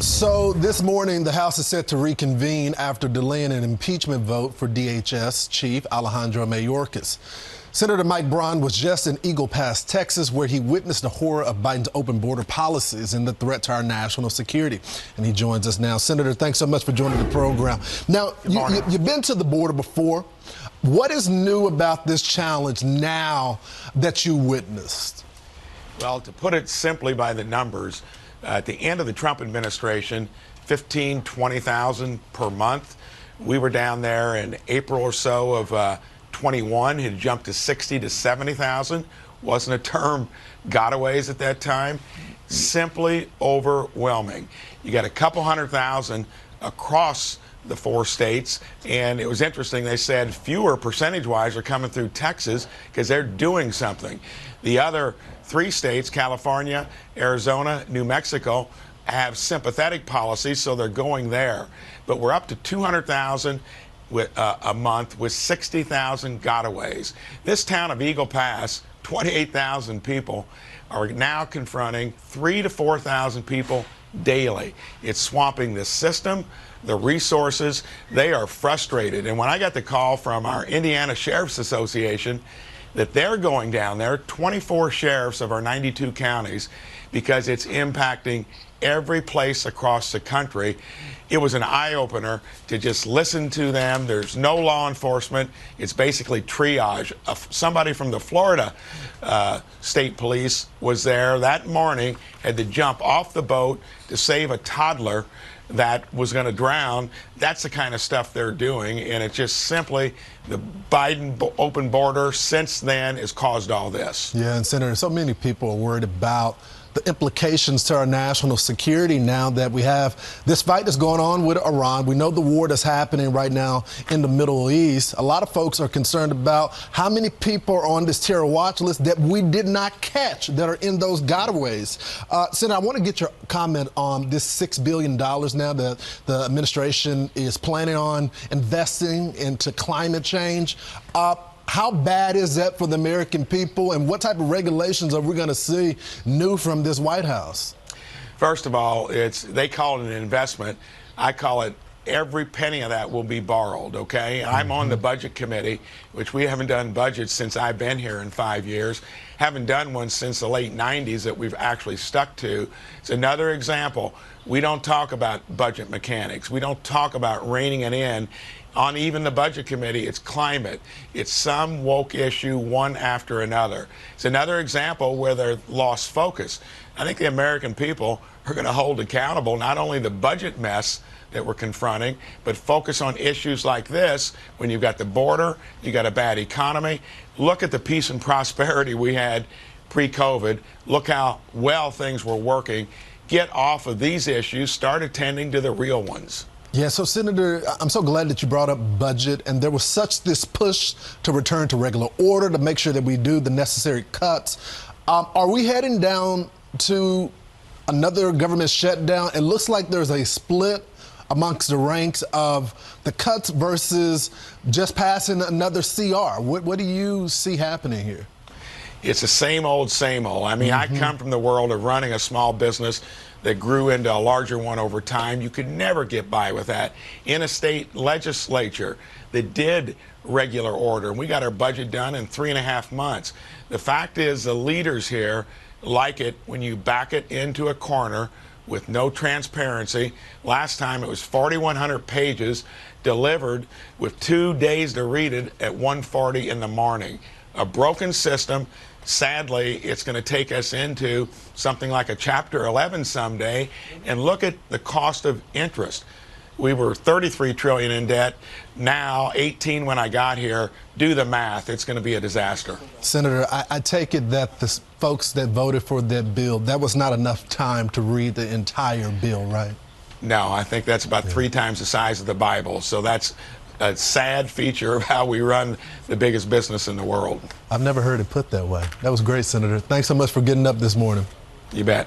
So this morning, the House is set to reconvene after delaying an impeachment vote for DHS Chief Alejandro Mayorkas. Senator Mike Braun was just in Eagle Pass, Texas, where he witnessed the horror of Biden's open border policies and the threat to our national security. And he joins us now. Senator, thanks so much for joining the program. Now, you've been to the border before. What is new about this challenge now that you witnessed? Well, to put it simply by the numbers, at the end of the Trump administration, 15, 20,000 per month. We were down there in April or so of 21. It jumped to 60 to 70,000. Wasn't a term gotaways at that time. Simply overwhelming. You got a couple 100,000 across the 4 states, and it was interesting. They said fewer percentage-wise are coming through Texas because they're doing something. The other 3 states, California, Arizona, New Mexico, have sympathetic policies, so they're going there. But we're up to 200,000 a month with 60,000 gotaways. This town of Eagle Pass, 28,000 people, are now confronting 3,000 to 4,000 people daily. It's swamping the system, the resources. They are frustrated. And when I got the call from our Indiana Sheriff's Association that they're going down there, 24 sheriffs of our 92 counties, because it's impacting every place across the country, it was an eye-opener to just listen to them. There's no law enforcement. It's basically triage. Somebody from the Florida State Police was there that morning, had to jump off the boat to save a toddler that was going to drown. That's the kind of stuff they're doing, and it's just simply the Biden open border since then has caused all this. Yeah, and Senator, so many people are worried about the implications to our national security now that we have this fight that's going on with Iran. We know the war that's happening right now in the Middle East. A lot of folks are concerned about how many people are on this terror watch list that we did not catch that are in those gotaways. Senator, I want to get your comment on this $6 billion now that the administration is planning on investing into climate change. How bad is that for the American people, and what type of regulations are we going to see new from this White House? First of all, they call it an investment. I call it every penny of that will be borrowed, okay? I'm on the budget committee, which we haven't done budgets since I've been here in 5 years. Haven't done one since the late 90s that we've actually stuck to. It's another example. We don't talk about budget mechanics. We don't talk about reining it in. On even the budget committee, it's climate. It's some woke issue, one after another. It's another example where they're lost focus. I think the American people are going to hold accountable not only the budget mess that we're confronting, but focus on issues like this. When you've got the border, you got a bad economy. Look at the peace and prosperity we had pre-COVID. Look how well things were working. Get off of these issues. Start attending to the real ones. Yeah, so Senator, I'm so glad that you brought up budget, and there was such this push to return to regular order to make sure that we do the necessary cuts. Are we heading down to another government shutdown? It looks like there's a split amongst the ranks of the cuts versus just passing another CR. What do you see happening here? It's the same old, same old. I mean, I come from the world of running a small business that grew into a larger one over time. You could never get by with that. In a state legislature that did regular order, we got our budget done in 3.5 months. The fact is, the leaders here like it when you back it into a corner with no transparency. Last time it was 4,100 pages delivered with 2 days to read it at 1:40 in the morning. A broken system. Sadly, it's going to take us into something like a Chapter 11 someday. And look at the cost of interest. We were $33 trillion in debt. Now, 18 when I got here. Do the math. It's going to be a disaster. Senator, I take it that the folks that voted for that bill, that was not enough time to read the entire bill, right? No, I think that's about 3 times the size of the Bible. So that's a sad feature of how we run the biggest business in the world. I've never heard it put that way. That was great, Senator. Thanks so much for getting up this morning. You bet.